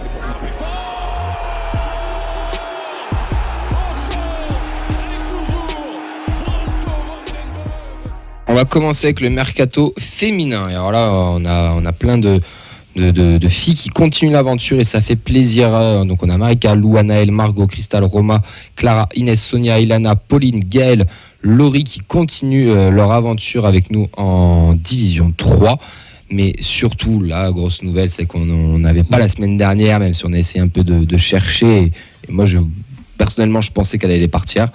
C'est pour frapper fort. On va commencer avec le mercato féminin. Et alors là, on a plein de filles qui continuent l'aventure et ça fait plaisir. Donc on a Marika, Lou, Anaël, Margot, Cristal, Roma, Clara, Inès, Sonia, Ilana, Pauline, Gaëlle, Laurie qui continuent leur aventure avec nous en Division 3. Mais surtout, la grosse nouvelle, c'est qu'on n'avait pas la semaine dernière, même si on a essayé un peu de chercher. Et moi, personnellement, je pensais qu'elle allait partir.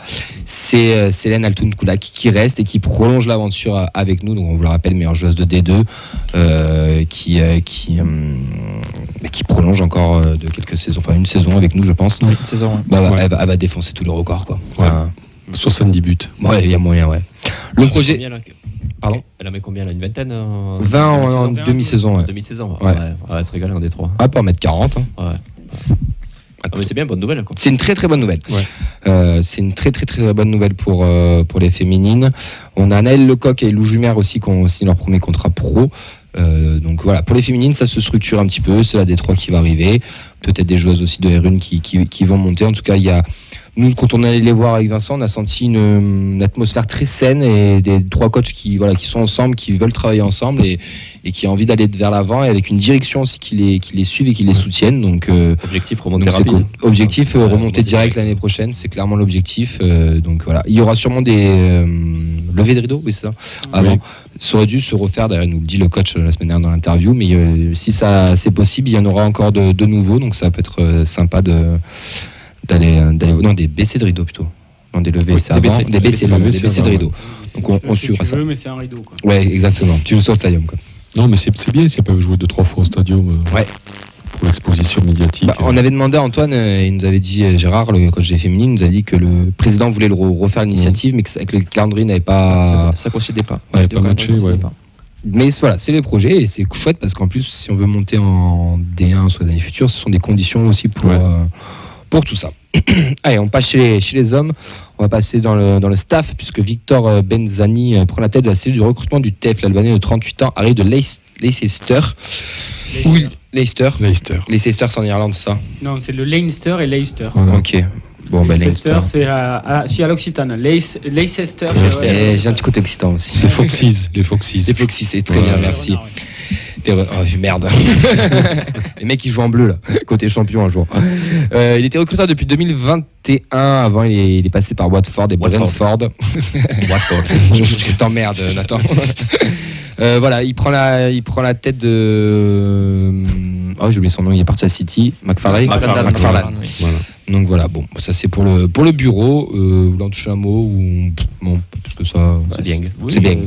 C'est Célène Altoun-Koulak qui reste et qui prolonge l'aventure avec nous. Donc, on vous le rappelle, meilleure joueuse de D2 qui prolonge encore de quelques saisons, enfin une saison avec nous, je pense. Oui, une saison. Ouais. Elle va défoncer tous les records, quoi. Ouais. 70 buts. Ouais, il y a moyen, ouais. Le projet. Pardon. Elle en met combien là, une vingtaine 20 en demi-saison, ouais. Demi-saison, ouais. Elle se régale en D3. Ah, pas en mettre 40. Hein. Ouais. Ah, mais c'est bien, bonne nouvelle. Quoi. C'est une très très bonne nouvelle. Ouais. C'est une très très très bonne nouvelle pour les féminines. On a Anaëlle Lecoq et Lou Jumer aussi qui ont signé leur premier contrat pro. Donc voilà, pour les féminines, ça se structure un petit peu. C'est la D3 qui va arriver. Peut-être des joueuses aussi de R1 qui vont monter. En tout cas, il y a... Nous, quand on allait les voir avec Vincent, on a senti une atmosphère très saine et des trois coachs qui sont ensemble, qui veulent travailler ensemble et qui ont envie d'aller vers l'avant et avec une direction aussi qui les suivent et qui les soutiennent. Donc, objectif remonter rapide. Cool. Objectif remonter direct l'année prochaine, c'est clairement l'objectif. Donc voilà, il y aura sûrement des levées de rideau, oui c'est ça. Avant, ça aurait dû se refaire. D'ailleurs, nous le dit le coach la semaine dernière dans l'interview, mais si ça c'est possible, il y en aura encore de nouveaux. Donc ça peut être sympa d'aller des baissées de rideau plutôt. Non, des levées, c'est avant. Des baissées de rideau. Donc on suivra ça. Mais c'est un rideau, quoi. Ouais, exactement. Tu joues sur le stadium, quoi. Non, mais c'est bien si elles peuvent jouer 2-3 fois au stadium. Ouais. Pour l'exposition médiatique. On avait demandé à Antoine, il nous avait dit, Gérard, le coach des féminines, nous a dit que le président voulait refaire l'initiative, mais que avec le calendrier n'avait pas. Ça coïncidait pas. Ouais, pas matché, ouais. Mais voilà, c'est les projets et c'est chouette parce qu'en plus, si on veut monter en D1 sur les années futures, ce sont des conditions aussi pour tout ça. Allez, on passe chez les hommes. On va passer dans le staff puisque Victor Benzani prend la tête de la cellule du recrutement du TEF. L'Albanais de 38 ans arrive de Leicester. Oui, Leicester. Leicester, c'est en Irlande, c'est ça? Non, c'est le Leinster et Leicester. Ok. Bon, Leicester, c'est à l'Occitane. Leicester, j'ai un petit côté occitan aussi. Les Foxes. Les Foxes, c'est très bien, merci. Merde. Les mecs, ils jouent en bleu, là, côté champion un jour. Il était recruteur depuis 2021. Avant, il est passé par Watford et Brentford. Je t'emmerde, Nathan. Voilà, il prend la tête de... Oh, j'ai oublié son nom, il est parti à City. McFarlane. Oui. Voilà. Donc voilà, bon, ça c'est pour le bureau. Vous voulez en toucher un mot ou... Bon, parce que ça... C'est bien. C'est bien.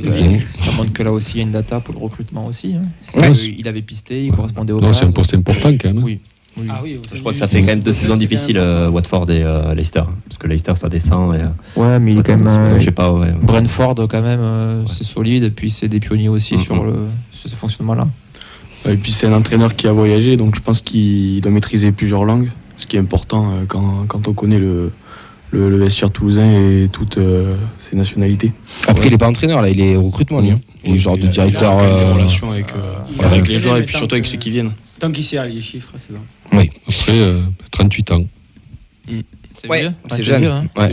Ça montre que là aussi, il y a une data pour le recrutement aussi. Hein. Ouais. Il avait pisté, il correspondait au Non, base. c'est un poste important quand même. Oui. Ah oui, Je crois que ça fait quand même 2 saisons difficiles, Watford et Leicester. Parce que Leicester, ça descend. Ouais, mais il est quand même... je sais pas, ouais. Brentford, quand même, c'est solide. Et puis, c'est des pionniers aussi sur ce fonctionnement-là. Et puis, c'est un entraîneur qui a voyagé, donc je pense qu'il doit maîtriser plusieurs langues. Ce qui est important quand on connaît le vestiaire toulousain et toutes ses nationalités. Après, il n'est pas entraîneur, là, il est au recrutement, lui. Il est genre de directeur. Il a des relations avec les joueurs et puis surtout avec ceux qui viennent. Tant qu'il sait les chiffres, c'est bon. Oui. Après, 38 ans. C'est ouais, vieux. C'est jeune. Vieux, hein. Ouais.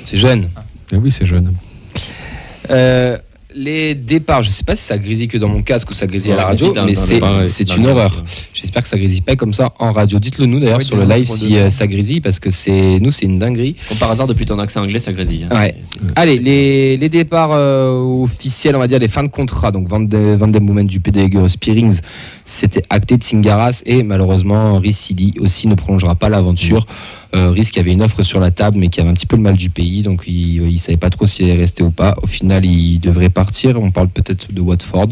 C'est jeune. Ah oui, c'est jeune. Les départs, je sais pas si ça grésille que dans mon casque ou ça grésille à la radio, mais c'est une dans horreur. J'espère que ça grésille pas comme ça en radio. Dites-le nous d'ailleurs sur le live si ça grésille parce que c'est une dinguerie. Comme par hasard, depuis ton accent anglais, ça grésille. Hein. Ouais. Allez, les départs officiels, on va dire les fins de contrat. Donc Van den Boomen du PD Spearings, c'était acté de Singaras et malheureusement Ricili aussi ne prolongera pas l'aventure. Rhys qui avait une offre sur la table mais qui avait un petit peu le mal du pays, donc il savait pas trop s'il allait rester ou pas. Au final, il devrait partir. On parle peut-être de Watford.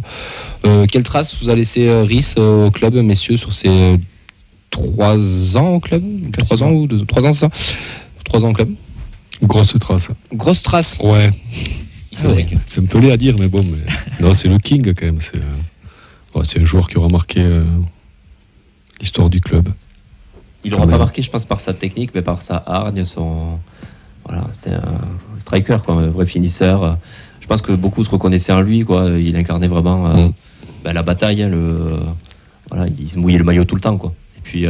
Quelle trace vous a laissé Rhys au club, messieurs, sur ces 3 ans au club? 3 ans ou 3 ans, ça 3 ans au club. Grosse trace. Grosse trace. Ouais. Historique. C'est un peu laid à dire, mais bon. Non, c'est le King quand même. C'est un joueur qui aura marqué l'histoire du club. Il n'aura pas marqué, je pense, par sa technique, mais par sa hargne, c'était un striker, quoi, un vrai finisseur. Je pense que beaucoup se reconnaissaient en lui, quoi. Il incarnait vraiment la bataille, il se mouillait le maillot tout le temps, quoi. Et Puis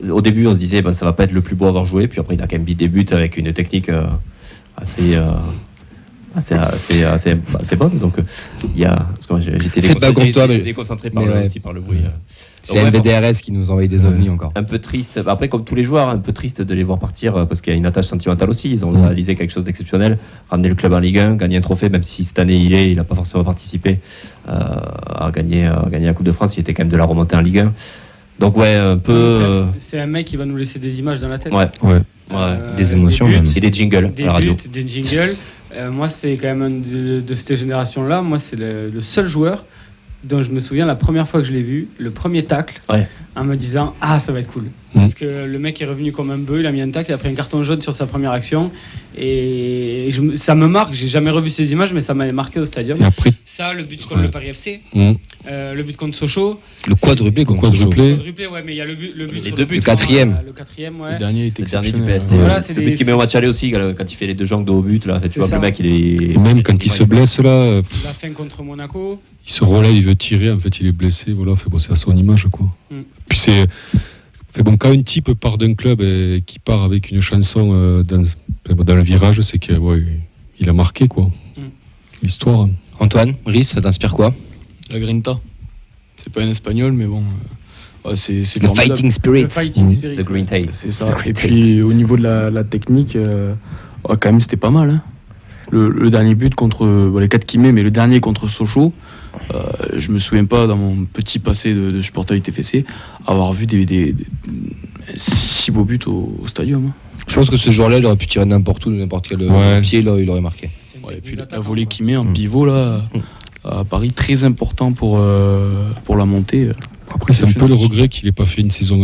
au début, on se disait ça va pas être le plus beau à avoir joué. Puis après, il a quand même mis des buts avec une technique assez bonne. Donc il y a. Parce que moi, j'étais C'est pas contre toi, mais déconcentré aussi par le bruit. C'est NVDRS qui nous envoie des ovnis encore. Un peu triste. Après, comme tous les joueurs, un peu triste de les voir partir parce qu'il y a une attache sentimentale aussi. Ils ont réalisé quelque chose d'exceptionnel, ramener le club en Ligue 1, gagner un trophée, même si cette année il n'a pas forcément participé à gagner la Coupe de France. Il était quand même de la remontée en Ligue 1. Donc un peu. C'est un mec qui va nous laisser des images dans la tête. Des émotions des buts, même. Et des jingles à la radio. Des jingles. Moi, c'est quand même de cette génération-là. Moi, c'est le seul joueur dont je me souviens la première fois que je l'ai vu, le premier tacle, en me disant ça va être cool. Parce que le mec est revenu comme un bœuf, il a mis un tacle, il a pris un carton jaune sur sa première action. Et ça me marque, j'ai jamais revu ces images, mais ça m'avait marqué au stadium. Et après, Ça, le but contre le Paris FC, le but contre Sochaux. Le quadruplé contre quadruplé. Quadruplé, mais il y a le but Les sur deux buts. le quatrième. Le quatrième, Le dernier était Le dernier du exceptionnel. PSG. Voilà, c'est le but qu'il met au match aller aussi, quand il fait les 2 jambes de haut but. Là, tu vois que ça. le mec, il est. Et même quand il se blesse là, La fin contre Monaco. il se relève, il veut tirer, en fait il est blessé, voilà, c'est à son image quoi. Puis quand un type part d'un club et qui part avec une chanson dans le virage, c'est qu'il il a marqué quoi. L'histoire. Antoine, Rhys, ça t'inspire quoi? La Grinta. C'est pas un espagnol, mais bon. C'est Le formidable. fighting Le spirit. fighting spirit. The Green Tail. C'est ça. Et puis au niveau de la technique, quand même c'était pas mal. Hein. Le dernier but contre les 4 qu'il met, mais le dernier contre Sochaux, je me souviens pas dans mon petit passé de supporter du TFC avoir vu des si beaux buts au stadium. Hein. Je pense que ce jour-là, il aurait pu tirer n'importe où, de n'importe quel pied, là, il aurait marqué. Et puis la volée qu'il met en pivot là à Paris, très important pour la montée. Après c'est un peu le regret qu'il n'ait pas fait une saison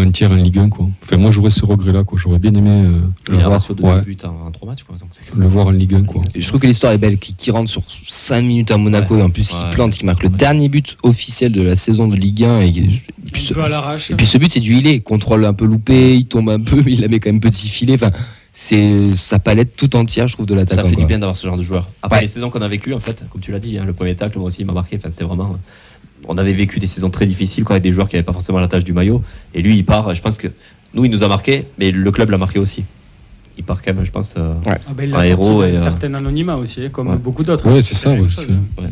entière en Ligue 1 quoi. Enfin moi j'aurais ce regret là quoi. J'aurais bien aimé Il a un ratio de 2 buts en 3 matchs. Donc le voir en Ligue 1 quoi. Et je trouve que l'histoire est belle, qui rentre sur 5 minutes à Monaco et en plus il plante, qui marque le dernier but officiel de la saison de Ligue 1 et puis Un peu à l'arrache. Et puis ce but, c'est du il contrôle un peu loupé, il tombe un peu, mais il la met quand même petit filet. Enfin, c'est sa palette tout entière, je trouve, de l'attaquant. Ça fait quoi. du bien d'avoir ce genre de joueur. Après les saisons qu'on a vécues, en fait, comme tu l'as dit, le premier tacle, moi aussi, il m'a marqué. Enfin, c'était vraiment. On avait vécu des saisons très difficiles avec des joueurs qui n'avaient pas forcément la tâche du maillot. Et lui, il part. Je pense que nous, il nous a marqué, mais le club l'a marqué aussi. Il part quand même, je pense. Il un a héros sorti et, un certain anonymat aussi, comme beaucoup d'autres. Ouais, c'est ça. la même Ouais, chose, c'est-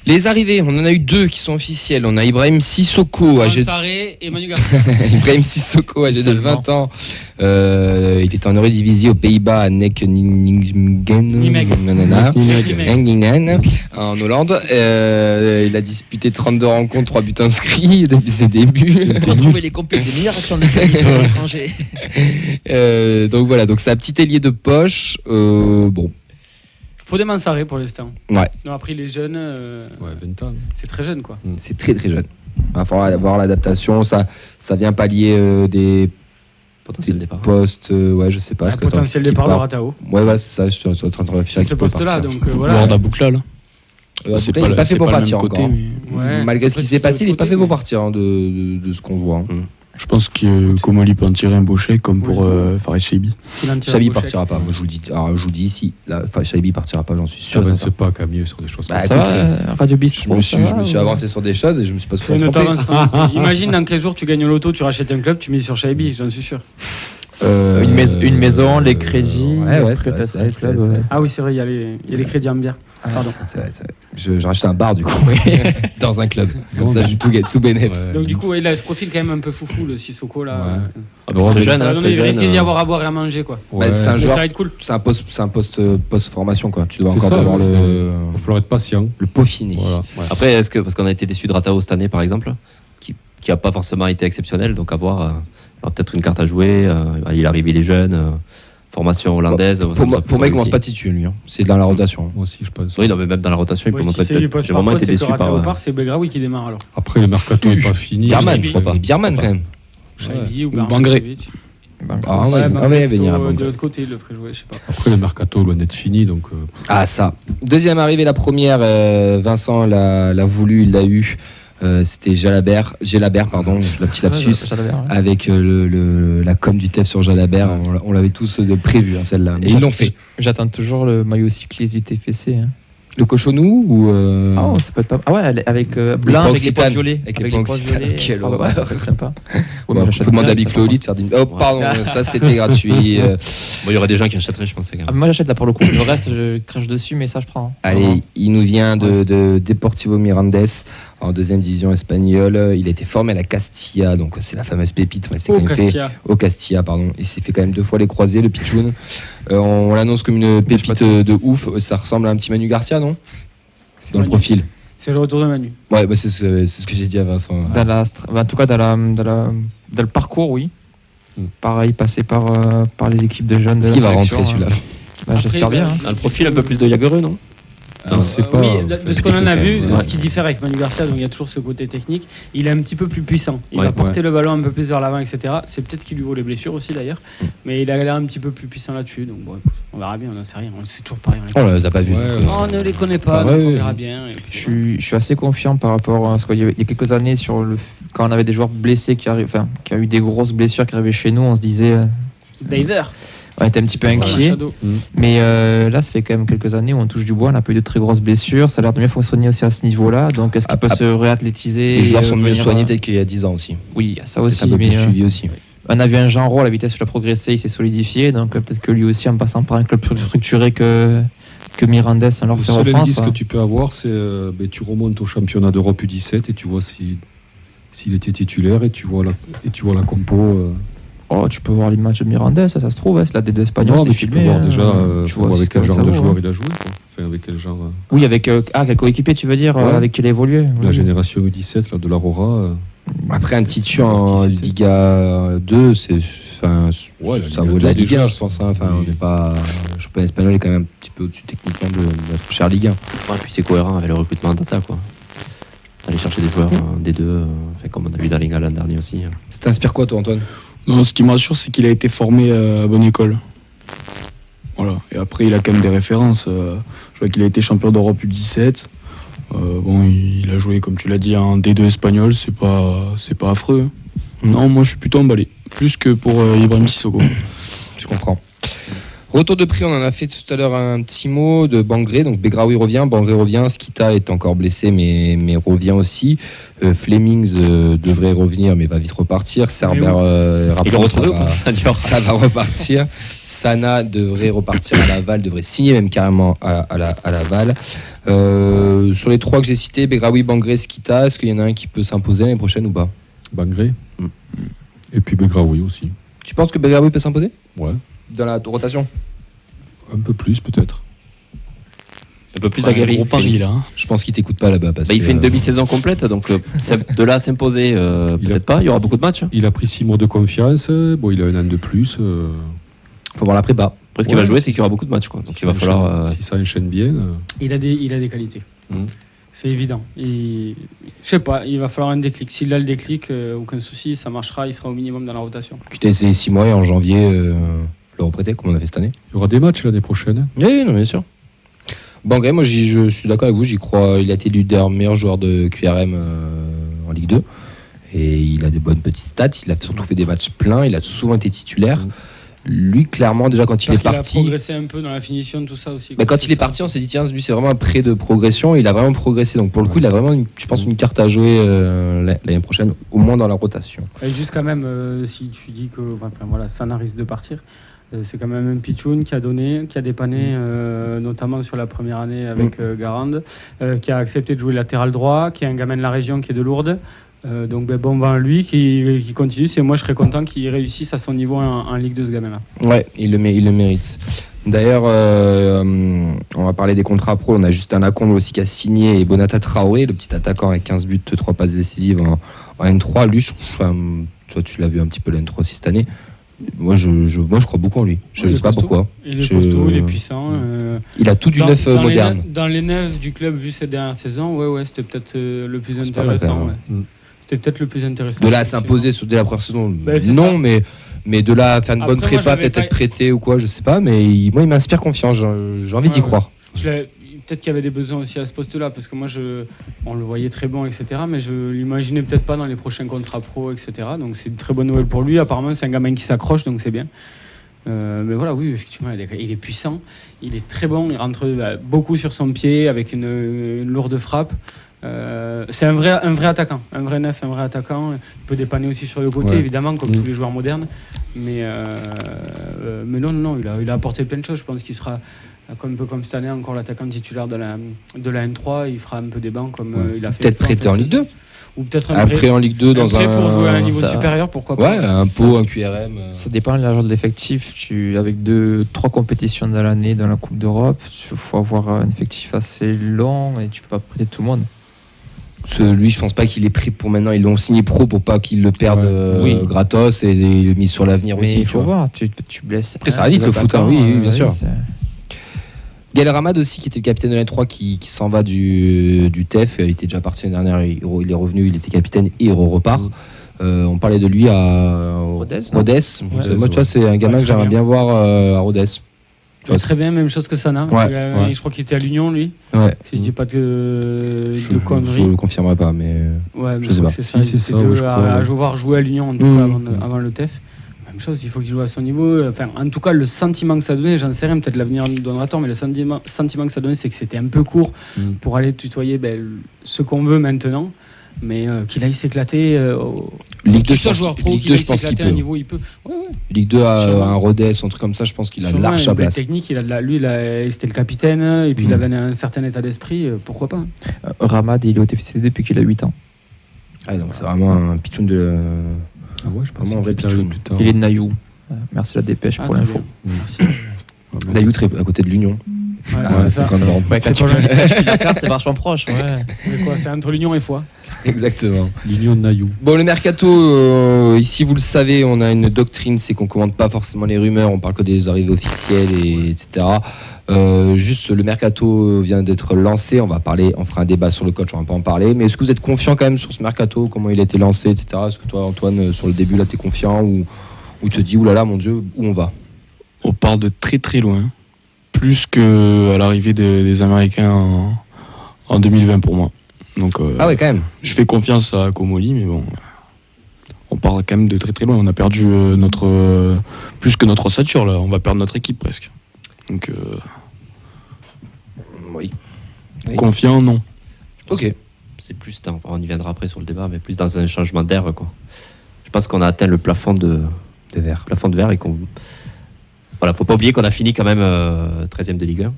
Les arrivées, on en a eu 2 qui sont officielles. On a Ibrahim Sissoko, âgé Sarré et Manu Garcia. Ibrahim Sissoko, âgé de 20 ans. Il était en Eredivisie aux Pays-Bas à Nijmegen, en Hollande. Il a disputé 32 rencontres, 3 buts inscrits depuis ses débuts. On trouver les compètes des meilleures actions de l'étranger. Donc voilà, donc c'est un petit ailier de poche. Bon, Faut des Mansaré pour l'instant. ouais, Non, après les jeunes, 20 ans. c'est très jeune quoi. c'est très très jeune. Il va falloir avoir l'adaptation. Ça vient pallier des Potentiel départ. postes. Je sais pas. Un ce que potentiel qui départ de part. Ratao. Ouais, c'est ça. Je suis en train de réfléchir. C'est ce poste-là, donc voilà. Lord Aboukla là. C'est pas fait pour le même partir côté, encore. mais Ouais. Malgré ce qui Après, s'est passé, il n'est pas côté, fait pour mais- partir de ce qu'on voit. je pense que Komoli peut en tirer un beau chèque comme pour Fares Chaibi. Il en tire Shaibi un beau partira pas. Moi, je vous le dis ici. Shaibi partira pas, j'en suis sûr. Avance pas Camille sur des choses comme Bah, ça. Radio Je Bistro. me suis avancé sur des choses et je me suis pas chèque. souvent Ne trompé. t'avance pas. Imagine dans quel jour tu gagnes au loto, tu rachètes un club, tu mets sur Shaibi, j'en suis sûr. Une maison, les crédits. Ouais, après, c'est vrai, t'as c'est vrai, un c'est vrai, club, c'est vrai. Ah oui, c'est vrai, il y a les crédits en bière. Pardon. C'est vrai. Je rachète un bar du coup dans un club. Comme ça, je suis tout bénéf. Donc du coup, il a ce profil quand même un peu foufou, le Sissoko là. Très jeune, Ça va hein, donner, très il risque jeune. d'y avoir à boire et à manger quoi. Bah, c'est un Mais joueur. ça va être cool. C'est un poste post-formation quoi. Tu dois C'est encore ça, avoir ouais, le Il va falloir être patient. peaufiner. Voilà. Après, est-ce que, parce qu'on a été déçus de Ratao cette année, par exemple, qui n'a pas forcément été exceptionnel, donc avoir peut-être une carte à jouer, il arrive, il est jeune, formation hollandaise. Pour moi, il commence pas titulaire lui. C'est dans la rotation. Moi aussi, je pense. Oui, non, mais même dans la rotation, il peut Ouais, montrer si c'est du peut-être. poste J'ai par vraiment poste été et que déçu par. Ratao part, c'est Begraoui qui démarre alors. Après, le mercato n'est pas fini. Bierman, Shaibi. mais Bierman quand même. Shaibi ou Bangré. Bernard. Ah Ouais, ouais, Bangré venir. plutôt, à de l'autre côté, il le ferait jouer, je sais pas. Après, le mercato loin d'être fini, donc. Ah ça. Deuxième arrivée, la première, Vincent l'a voulu, il l'a eu. C'était Jalabert, pardon, le petit lapsus, avec la com du TEF sur Jalabert. On l'avait tous prévu, hein, celle-là. Mais ils l'ont fait. J'attends toujours le maillot cycliste du TFC. Hein. Le cochonou ou Ah, ça peut être pas. Ah ouais, avec blanc, avec les points violets. Avec les points violets. Quelle Ah ouais, horreur. ça peut être sympa. Bon, faut demander à Big Flo de faire d'une. Oh, pardon, ça c'était gratuit. Bon, il y aurait des gens qui achèteraient, je pense. Ah, moi j'achète là pour le coup. Le reste, je crache dessus, mais ça je prends. Allez, il nous vient de Deportivo Mirandes en deuxième division espagnole. Il a été formé à la Castilla, donc c'est la fameuse pépite. Enfin, c'est quand même Castilla. Au Castilla, pardon. Il s'est fait quand même 2 fois les croisés, le Pichoun. On l'annonce comme une pépite de ouf. Ça ressemble à un petit Manu Garcia, non? Dans le profil. C'est le retour de Manu. Ouais, bah c'est ce que j'ai dit à Vincent. En tout cas, dans le parcours, oui. Pareil, passé par les équipes de jeunes. Est-ce qu'il va rentrer celui-là? J'espère bien. Dans le profil, un peu plus de Jagereux, non? On sait pas. Oui, de ce qu'on en a vu, Ouais. ce qui diffère avec Manu Garcia, donc il y a toujours ce côté technique, il est un petit peu plus puissant. Il Ouais, va porter le ballon un peu plus vers l'avant, etc. C'est peut-être qu'il lui vaut les blessures aussi d'ailleurs, mais il a l'air un petit peu plus puissant là-dessus. Donc bon, écoute, on verra bien, on n'en sait rien. C'est toujours pareil. On les a pas vus. Ouais, donc, On ne les connaît pas, Ouais, donc on ouais. verra bien. Et puis, Je suis assez confiant par rapport à ce qu'il y a quelques années quand on avait des joueurs blessés qui a eu des grosses blessures qui arrivaient chez nous, on se disait Diver. on était un petit peu Ça, inquiet. Machado. Mais là, ça fait quand même quelques années où on touche du bois, on n'a pas eu de très grosses blessures, ça a l'air de mieux fonctionner aussi à ce niveau-là. Donc est-ce qu'il peut se réathlétiser? Les joueurs sont mieux venir, soignés peut-être qu'il y a 10 ans aussi. Oui, il y a ça C'est aussi. un peu Mais plus suivi aussi. on a vu un Jean Roux, la vitesse où il a progressé, il s'est solidifié. Donc peut-être que lui aussi, en passant par un club plus structuré que Mirandes, on leur Le fait seul offense. indice que tu peux avoir, c'est tu remontes au championnat d'Europe U17 et tu vois s'il était titulaire et tu vois la compo. Oh, tu peux voir les matchs de Mirandes, ça se trouve, c'est la D2 espagnole. Non, c'est mais tu peux filmé, voir déjà tu faut voir vois avec quel ce que genre ça de vaut, joueur hein. il a joué. Quoi. Enfin, avec quel genre. Oui, avec quel coéquipier tu veux dire, Ouais. avec qui il a évolué. La Oui. génération U17 là, de l'Aurora. Après un titre en Qui c'était Liga 2, Ouais, la ça Liga vaut de la 2 Ligue 1, déjà, je pense. Hein. Enfin, oui. on n'est pas. Le championnat espagnol est quand même un petit peu au-dessus techniquement de notre chère Ligue 1. Ouais, puis c'est cohérent avec le recrutement data, quoi. Aller chercher des joueurs des deux, comme on a vu dans Liga l'an dernier aussi. Ça t'inspire quoi, toi, Antoine? Non, ce qui me rassure, c'est qu'il a été formé à bonne école. Voilà. Et après, il a quand même des références. Je vois qu'il a été champion d'Europe U17. Bon, il a joué, comme tu l'as dit, en D2 espagnol. C'est pas affreux. Non, moi, je suis plutôt emballé. Plus que pour Ibrahim Sissoko. Je comprends. Retour de prix, on en a fait tout à l'heure un petit mot de Bangré. Donc Begraoui revient, Bangré revient, Skita est encore blessé mais revient aussi. Flemings devrait revenir mais va vite repartir. Cerber, Il est retrouvé ou pas ça va repartir. Sana devrait repartir à Laval, devrait signer même carrément à Laval. Sur les 3 que j'ai cités, Begraoui, Bangré, Skita, est-ce qu'il y en a un qui peut s'imposer l'année prochaine ou pas? Bangré. Et puis Begraoui aussi. Tu penses que Begraoui peut s'imposer Ouais. dans la rotation? Un peu plus peut-être. Un peu plus Ouais, aguerri. gros pari, là. Hein. Je pense qu'il t'écoute pas là-bas. Parce Il que, fait une demi-saison complète, donc de là à s'imposer, peut-être pas. Il y aura beaucoup de matchs. Il a pris 6 mois de confiance. Bon, il a un an de plus. faut voir la prépa. Après, ce qu'il va jouer, c'est qu'il y aura beaucoup de matchs, quoi. Donc il va falloir. Si ça enchaîne bien. Il a des qualités. C'est évident. Je sais pas, il va falloir un déclic. S'il a le déclic, aucun souci, ça marchera, il sera au minimum dans la rotation. Tu t'as essayé 6 mois et en janvier, le reprêter comme on a fait cette année. Il y aura des matchs l'année prochaine. Oui, non, bien sûr. Bangré, moi je suis d'accord avec vous, j'y crois. Il a été l'un des meilleurs joueurs de QRM en Ligue 2. Et il a des bonnes petites stats. Il a surtout fait des matchs pleins. Il a souvent été titulaire. Lui, clairement, déjà quand il est parti. Il a progressé un peu dans la finition de tout ça aussi. Quand il est parti, on s'est dit, tiens, lui, c'est vraiment un prêt de progression. Il a vraiment progressé. Donc, pour le coup, il a vraiment, je pense, une carte à jouer l'année prochaine, au moins dans la rotation. Et juste quand même, si tu dis que voilà, Sana risque de partir, c'est quand même un Pichoun qui a donné, qui a dépanné, notamment sur la première année avec Garand, qui a accepté de jouer latéral droit, qui est un gamin de la région qui est de Lourdes. Donc bon vent à lui qui continue. Moi je serais content qu'il réussisse à son niveau en Ligue 2 ce gamin-là. Ouais, il le mérite. D'ailleurs, on va parler des contrats pro. On a Justin Lacombe aussi qui a signé et Bonata Traoré, le petit attaquant avec 15 buts, 3 passes décisives en N3. Lui, toi tu l'as vu un petit peu la N3 aussi cette année. Moi je crois beaucoup en lui. Je ne sais pas pourquoi. Il est costaud, il est puissant. Il a tout du neuf moderne. Dans les neufs du club vu cette dernière saison, ouais, c'était peut-être le plus intéressant. C'était peut-être le plus intéressant. De là à s'imposer dès la première saison, c'est non, ça. mais de là à faire une bonne Après, prépa, peut-être être prêté ou quoi, je sais pas, mais moi il m'inspire confiance, j'ai envie d'y croire. Peut-être qu'il y avait des besoins aussi à ce poste-là, parce que moi on le voyait très bon, etc. Mais je l'imaginais peut-être pas dans les prochains contrats pro, etc. Donc c'est une très bonne nouvelle pour lui. Apparemment, c'est un gamin qui s'accroche, donc c'est bien. Mais voilà, oui, effectivement, il est puissant, il est très bon, il rentre beaucoup sur son pied avec une lourde frappe. C'est un vrai attaquant, un vrai neuf, un vrai attaquant. Il peut dépanner aussi sur le côté, évidemment, comme tous les joueurs modernes. Mais non, il a apporté plein de choses. Je pense qu'il sera, un peu comme cette année, encore l'attaquant titulaire de la N3. Il fera un peu des bancs comme il a fait. Peut-être prêté en Ligue 2. Ou peut-être un prêt en Ligue 2 dans un pour jouer à un niveau supérieur, pourquoi pas. Ouais, un pot, un QRM. Ça dépend de l'argent de l'effectif. Avec 2-3 compétitions dans l'année dans la Coupe d'Europe, il faut avoir un effectif assez long et tu peux pas prêter tout le monde. Lui, je pense pas qu'il est pris pour maintenant. Ils l'ont signé pro pour pas qu'il le perde gratos et il est mis sur l'avenir mais aussi. Il faut voir, tu blesses. Après, ça va vite le foot, oui, bien sûr. Gaël Ramad aussi, qui était le capitaine de la N3, qui s'en va du TEF. Il était déjà parti l'année dernière, il est revenu, il était capitaine et il repart. On parlait de lui à Rodez. Moi, tu vois, c'est un gamin que j'aimerais bien voir à Rodez. Très bien, même chose que Sana. Je crois qu'il était à l'Union, lui. Si je dis pas de conneries. Je ne le confirmerai pas, mais je sais pas. C'est ça, c'est à jouer à l'Union en tout cas avant le TEF. Même chose, il faut qu'il joue à son niveau. Enfin, en tout cas, le sentiment que ça donnait, j'en sais rien, peut-être l'avenir nous donnera tort, mais le sentiment que ça donnait, c'est que c'était un peu court pour aller tutoyer ce qu'on veut maintenant. Mais qu'il aille s'éclater Ligue 2, je pense qu'il peut. À un niveau, il peut. Ligue 2 à un Rodez, un truc comme ça, je pense qu'il a large sa place. Technique, c'était le capitaine, et puis il avait un certain état d'esprit, pourquoi pas. Ramad, il est au TFC depuis qu'il a 8 ans. Donc c'est vraiment un pitchoun de... Ah ouais, je pense vraiment un vrai pitchoun. Il est de Nayou. Merci la dépêche pour l'info. Merci. Nayou, à côté de l'Union. C'est ça. Quand tu prends la carte, c'est vachement proche. C'est entre l'Union et Foix. Exactement. L'Union de Nayou. Bon, le mercato, ici, vous le savez, on a une doctrine, c'est qu'on ne commente pas forcément les rumeurs, on parle que des arrivées officielles, etc. Juste, le mercato vient d'être lancé, on fera un débat sur le coach, on va pas en parler. Mais est-ce que vous êtes confiant quand même sur ce mercato, comment il a été lancé, etc. Est-ce que toi, Antoine, sur le début, là, tu es confiant ou tu te dis, oulala, mon Dieu, où on va? On part de très très loin. Plus qu'à l'arrivée des Américains en 2020 pour moi. Donc, ah ouais, quand même. Je fais confiance à Comoli, mais bon, on part quand même de très très loin. On a perdu plus que notre ossature là. On va perdre notre équipe presque. Donc, confiant, non. Ok. C'est plus, on y viendra après sur le débat, mais plus dans un changement d'air, quoi. Je pense qu'on a atteint le plafond de verre. Plafond de verre et qu'on... Voilà, faut pas oublier qu'on a fini quand même 13e de Ligue 1,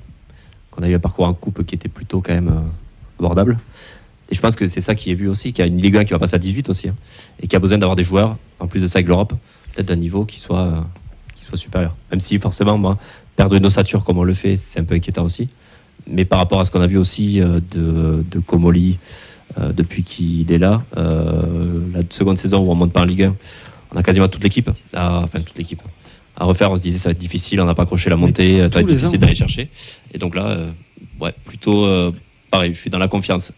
qu'on a eu un parcours en coupe qui était plutôt quand même abordable. Et je pense que c'est ça qui est vu aussi, qu'il y a une Ligue 1 qui va passer à 18 aussi, et qui a besoin d'avoir des joueurs, en plus de ça avec l'Europe, peut-être d'un niveau qui soit supérieur. Même si forcément, moi, perdre une ossature comme on le fait, c'est un peu inquiétant aussi. Mais par rapport à ce qu'on a vu aussi de Comoli depuis qu'il est là, la seconde saison où on monte pas en Ligue 1, on a quasiment toute l'équipe. À refaire, on se disait ça va être difficile, on n'a pas accroché la montée, ça va être difficile d'aller chercher. Et donc là, plutôt pareil, je suis dans la confiance.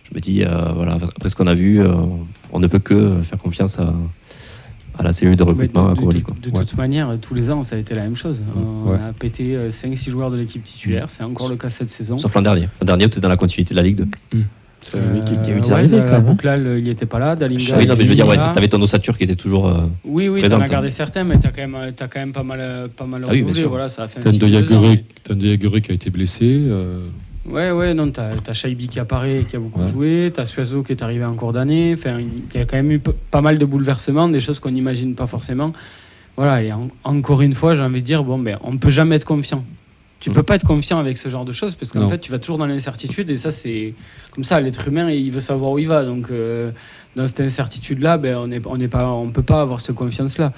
Je me dis, après ce qu'on a vu, on ne peut que faire confiance à la cellule de recrutement. De toute manière, tous les ans, ça a été la même chose. On a pété 5-6 joueurs de l'équipe titulaire, c'est encore le cas cette saison. Sauf l'an dernier. L'an dernier, tu es dans la continuité de la Ligue 2. Il y a eu des arrivées quand même. Bouklal, il n'y était pas là. Dalinga. Oui, non, mais je veux dire, tu avais ton ossature qui était toujours. Oui, tu en as gardé certains, mais tu as quand même pas mal renouvelé. Voilà, ça a fait un Yagueré qui a été blessé. Non, t'as Shaibi qui apparaît, qui a beaucoup joué. T'as Suazo qui est arrivé en cours d'année. Enfin, il y a quand même eu pas mal de bouleversements, des choses qu'on n'imagine pas forcément. Voilà, et encore une fois, j'ai envie de dire, on ne peut jamais être confiant. Tu peux pas être confiant avec ce genre de choses parce qu'en fait tu vas toujours dans l'incertitude et ça c'est comme ça, l'être humain il veut savoir où il va, donc dans cette incertitude là on peut pas avoir cette confiance là,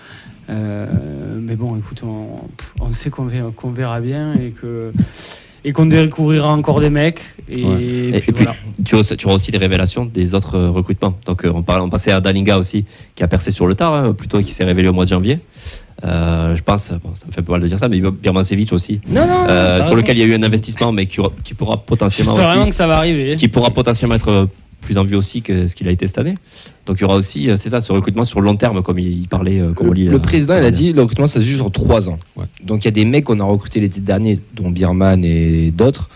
mais bon écoute, on sait qu'on verra bien et qu'on découvrira encore des mecs et puis voilà. Tu auras aussi des révélations des autres recrutements, donc on passait à Dalinga aussi qui a percé sur le tard, plutôt qui s'est révélé au mois de janvier. Je pense, ça me fait pas mal de dire ça, mais Birmancevic aussi, sur lequel il y a eu un investissement, mais qui pourra potentiellement j'espère vraiment que ça va arriver, qui pourra potentiellement être plus en vue aussi que ce qu'il a été cette année. Donc il y aura aussi, c'est ça, ce recrutement sur le long terme, comme il parlait. Le président, il a dit, le recrutement, ça se juge sur 3 ans. Ouais. Donc il y a des mecs qu'on a recrutés l'été dernier, dont Birman et d'autres.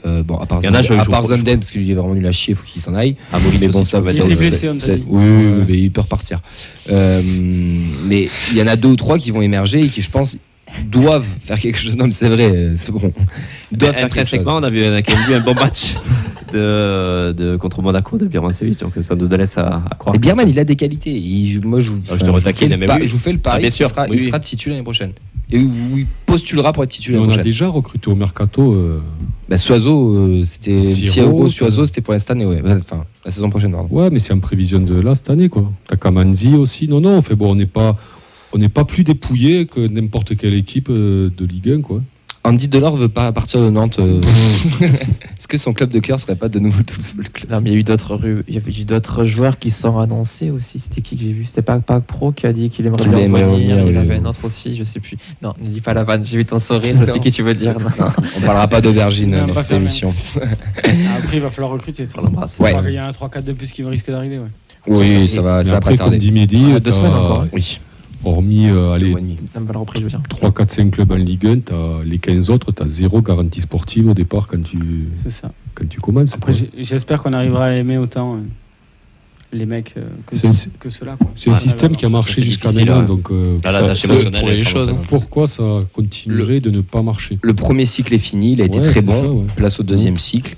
À part Zenden, parce qu'il est vraiment nul à chier, il faut qu'il s'en aille. Mais bon, ça va être. Il était blessé, on t'a dit. Oui, il peut repartir. Mais il y en a 2 ou 3 qui vont émerger et qui, je pense, doivent faire quelque chose. Non, mais c'est vrai, c'est bon. Ils doivent faire quelque chose. Intrinsèquement, on a quand même vu un bon match contre Monaco de Birmancevic, donc ça nous laisse à croire. Et Bierman, il a des qualités. Moi, je te retaquine, mais oui. Je vous fais le pari, bien sûr, il sera titulaire l'année prochaine. Et où il postulera pour être titulaire l'année On a prochaine. déjà recruté au mercato. Suazo, c'était Siro, Suazo, c'était pour cette année, ouais. Enfin, la saison prochaine, pardon. Ouais, mais c'est en prévision de là cette année, quoi. T'as Kamanzi aussi. Non, on fait bon, on n'est pas plus dépouillé que n'importe quelle équipe de Ligue 1, quoi. Andy Delors veut pas partir de Nantes. Est-ce que son club de cœur serait pas de nouveau Toulouse Football Club? Non, mais il y a eu d'autres joueurs qui sont annoncés aussi. C'était qui que j'ai vu? C'était pas Pro qui a dit qu'il aimerait bien revenir. Il y avait un autre aussi, je sais plus. Non, ne dis pas la vanne. J'ai vu ton sourire. Je sais qui tu veux dire. Non. On parlera pas d'aubergine Non, dans pas cette faire émission. Après, il va falloir recruter. Ouais. Il y en a 3-4 de plus qui vont risquer d'arriver. Ouais. Oui, ça va pas Après, comme tarder. dit Mehdi, 2 semaines encore. Oui. hormis allez, Même pas la reprise, je veux dire. 3, 4, 5 clubs en Ligue 1, t'as les 15 autres, tu as zéro garantie sportive au départ quand tu commences. Après, j'espère qu'on arrivera à aimer autant les mecs que ceux-là. C'est un système qui a marché jusqu'à maintenant. Donc, pourquoi ça continuerait de ne pas marcher? Le premier cycle est fini, il a été très bon. Place au deuxième cycle.